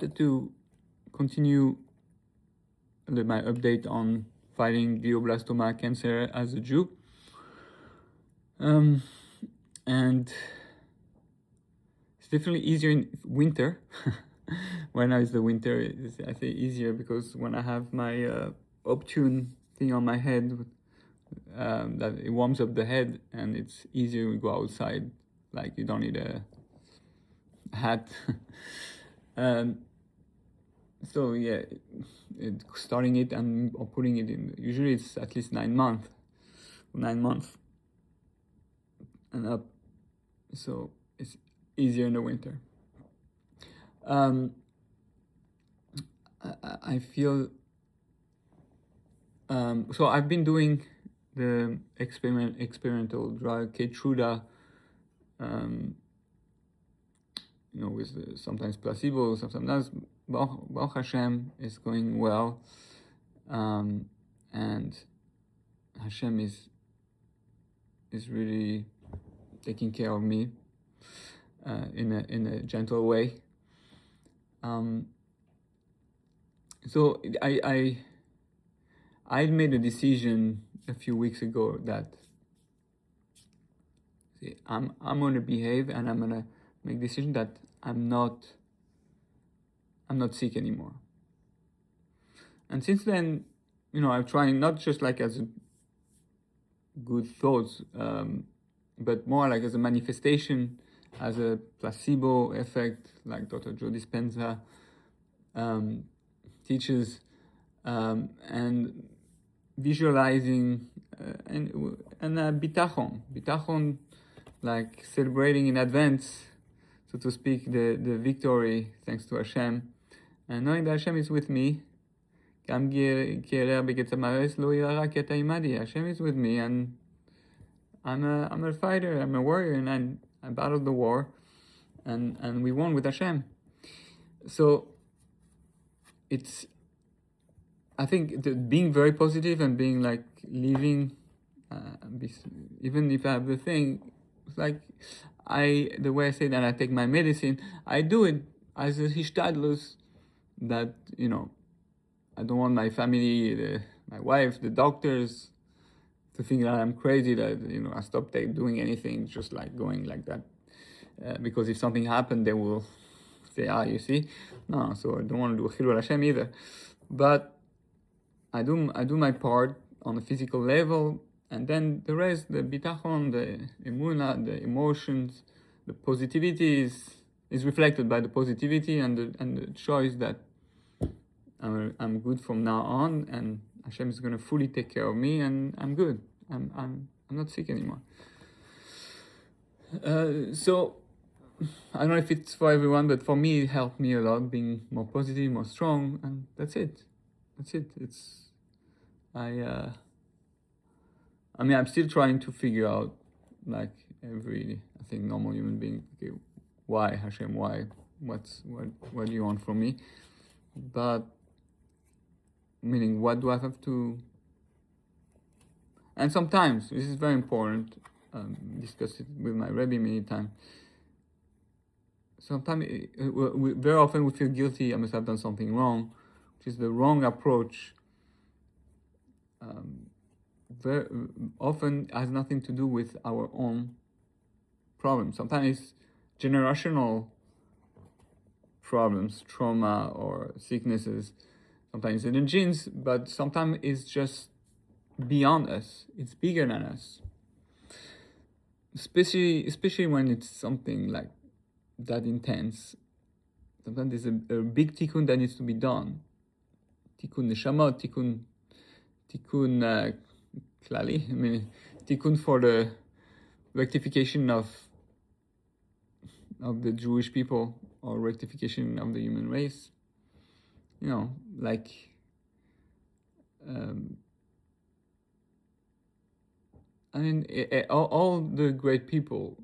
wanted to continue my update on fighting glioblastoma cancer as a Jew. And it's definitely easier in winter. Right now it's the winter, it's, I say easier because when I have my Optune thing on my head, that it warms up the head and it's easier to go outside. Like you don't need a hat. So yeah, starting it and or putting it in, usually it's at least 9 months and up, so it's easier in the winter. I feel so I've been doing the experimental drug Keytruda, with sometimes placebo, sometimes Baruch Hashem is going well, and Hashem is really taking care of me in a gentle way. So I made a decision a few weeks ago that I'm going to behave and I'm going to make a decision that I'm not sick anymore. And since then, I'm trying not just like as a good thoughts, but more like as a manifestation, as a placebo effect, like Dr. Joe Dispenza teaches, and visualizing and bitachon, like celebrating in advance, so to speak, the victory thanks to Hashem, and knowing that Hashem is with me. Hashem is with me, and I'm a fighter, I'm a warrior, and I battled the war, and we won with Hashem. So it's, I think being very positive and being like living, even if I have the thing, it's like the way I say that I take my medicine, I do it as a hishtadlus, that I don't want my family, my wife, the doctors to think that I'm crazy, that I stopped doing anything, just like going like that, because if something happened, they will say, you see, no. So I don't want to do Chilul Hashem either, but I do my part on a physical level, and then the rest, the bitachon, the emunah, the emotions, the positivity is reflected by the positivity and the choice that I'm good from now on, and Hashem is going to fully take care of me, and I'm good. I'm not sick anymore. So I don't know if it's for everyone, but for me it helped me a lot, being more positive, more strong, and that's it. It's I'm still trying to figure out, like every, I think, normal human being, okay, why Hashem, why, what do you want from me? But meaning, what do I have to? And sometimes this is very important. Discussed it with my Rebbe many times. Sometimes, very often, we feel guilty. I must have done something wrong, which is the wrong approach. Very often has nothing to do with our own problems. Sometimes it's generational problems, trauma or sicknesses. Sometimes it's in the genes, but sometimes it's just beyond us. It's bigger than us. Especially when it's something like that intense. Sometimes there's a big tikkun that needs to be done. Tikkun neshamot, tikkun klali. I mean, tikkun for the rectification of the Jewish people, or rectification of the human race. Like all the great people.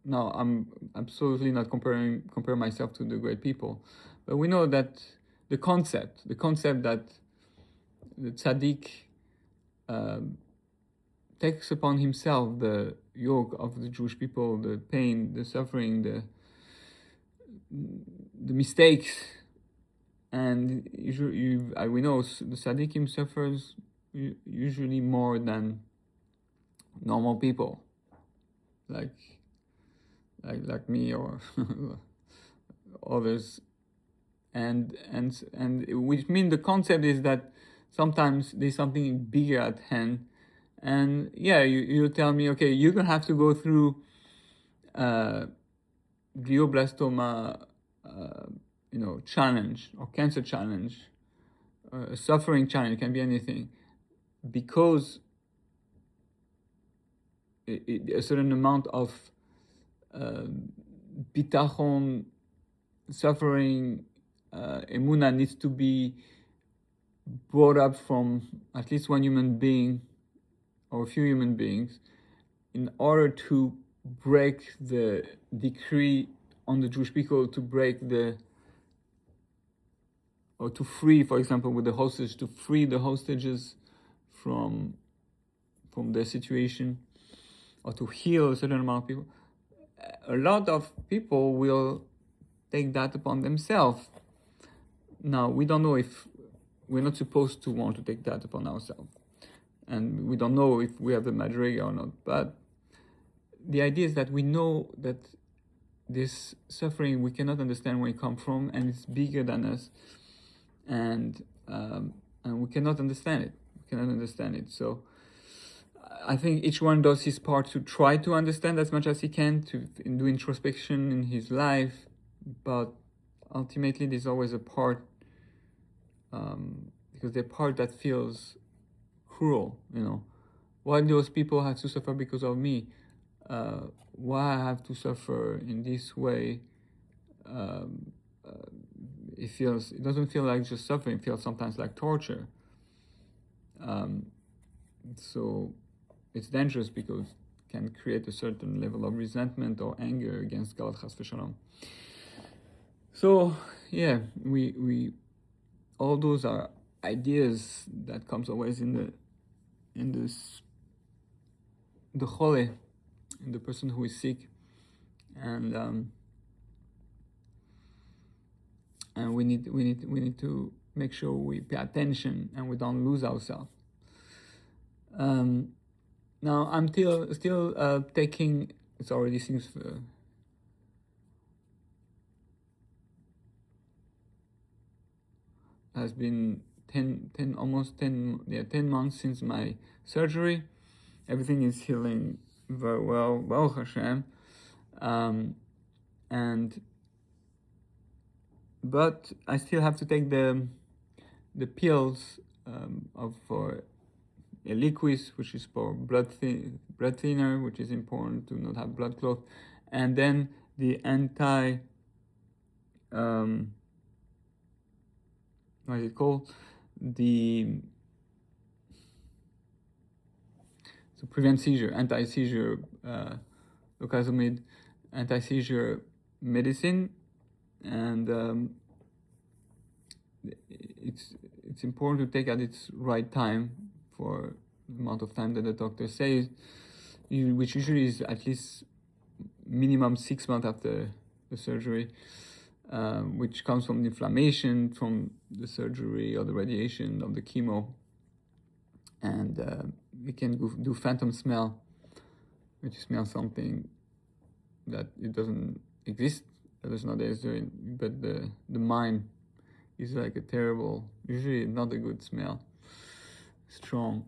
Now, I'm absolutely not compare myself to the great people, but we know that the concept that the tzaddik takes upon himself the yoke of the Jewish people, the pain, the suffering, the mistakes, and we know the tzaddikim suffers usually more than normal people, like me or others, and which means the concept is that sometimes there's something bigger at hand, and you tell me, okay, you're gonna have to go through glioblastoma challenge, or cancer challenge, a suffering challenge, it can be anything, because a certain amount of bitachon, suffering, emuna needs to be brought up from at least one human being or a few human beings in order to break the decree on the Jewish people, to break or to free, for example, with the hostage, to free the hostages from their situation, or to heal a certain amount of people. A lot of people will take that upon themselves. Now, we don't know if we're not supposed to want to take that upon ourselves. And we don't know if we have the madriga or not. But the idea is that we know that this suffering, we cannot understand where it comes from, and it's bigger than us. And we cannot understand it. So I think each one does his part to try to understand as much as he can, to do introspection in his life. But ultimately, there's always a part, because the part that feels cruel, Why those people have to suffer because of me? Why I have to suffer in this way? It doesn't feel like just suffering. It feels sometimes like torture. So it's dangerous because it can create a certain level of resentment or anger against God, chas v'shalom. So we all those are ideas that comes always in the chole, in the person who is sick, and we need to make sure we pay attention and we don't lose ourselves. Now I'm still taking. It's already seems. Has been 10 months since my surgery. Everything is healing very well, Baruch Hashem. But I still have to take the pills for Eliquis, which is for blood thinner, which is important to not have blood clot, and then the what is it called? To prevent seizure, anti-seizure, locazomid, anti-seizure medicine, and it's important to take at its right time, for the amount of time that the doctor says, which usually is at least minimum 6 months after the surgery, which comes from the inflammation from the surgery or the radiation of the chemo. And we can do phantom smell, which smells something that it doesn't exist, that is not there, but the mind is like a terrible, usually not a good smell, strong,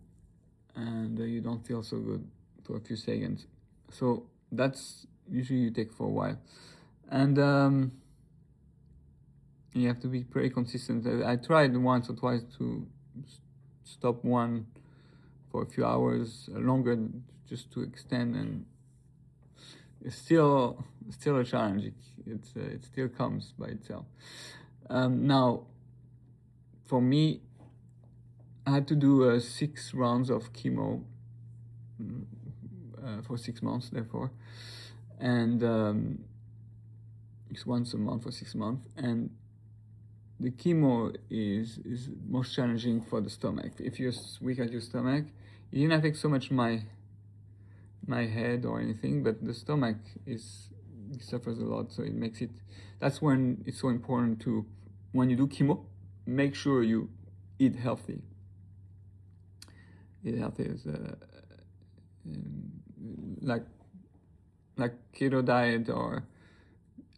and you don't feel so good for a few seconds. So that's usually you take for a while, and you have to be pretty consistent. I tried once or twice to stop one for a few hours longer, just to extend, and it's still a challenge. It still comes by itself. Now, for me, I had to do 6 rounds of chemo for 6 months, therefore, and it's once a month for 6 months, and the chemo is most challenging for the stomach. If you're weak at your stomach, it didn't affect so much my head or anything, but the stomach is he suffers a lot. So it makes it. That's when it's so important to, when you do chemo, make sure you eat healthy. Eat healthy is like keto diet, or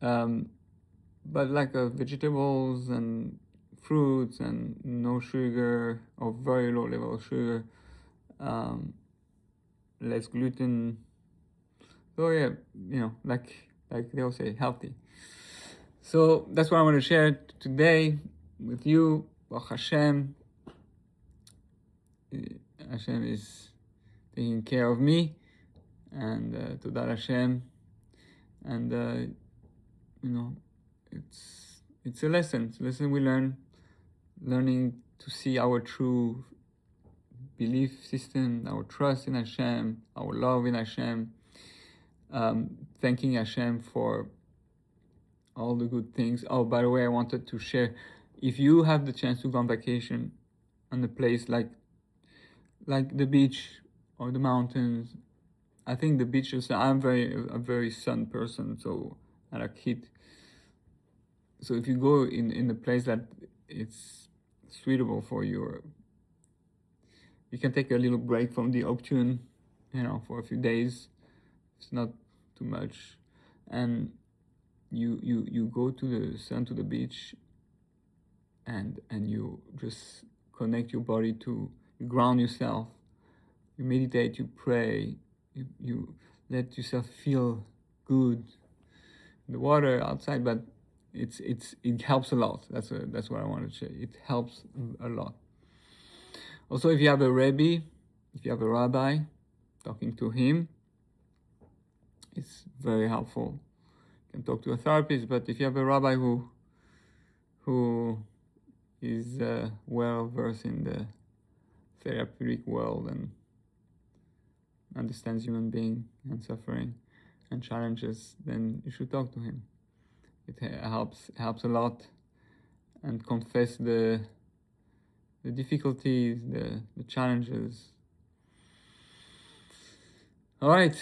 but like vegetables and fruits and no sugar or very low level of sugar, less gluten. So yeah, like they all say, healthy. So that's what I want to share today with you. Baruch Hashem, Hashem is taking care of me, and Todat Hashem, and it's a lesson. It's a lesson we learning to see our true belief system, our trust in Hashem, our love in Hashem, thanking Hashem for all the good things. Oh, by the way, I wanted to share, if you have the chance to go on vacation on a place like the beach or the mountains, I think the beaches, I'm a very sun person, so I like heat. So if you go in a place that it's suitable for you, you can take a little break from the Optune, for a few days. It's not too much, and you go to the sun, to the beach, and you just connect your body to, you ground yourself, you meditate, you pray, you let yourself feel good. The water outside, but it helps a lot. That's what I wanted to say. It helps a lot. Also, if you have a rabbi, talking to him, it's very helpful. You can talk to a therapist, but if you have a rabbi who is well versed in the therapeutic world and understands human being and suffering and challenges, then you should talk to him. It helps a lot, and confess the difficulties, the challenges. All right.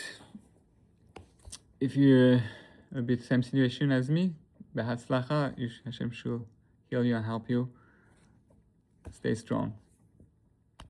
If you're a bit same situation as me, Behatzlacha, Hashem should heal you and help you. Stay strong.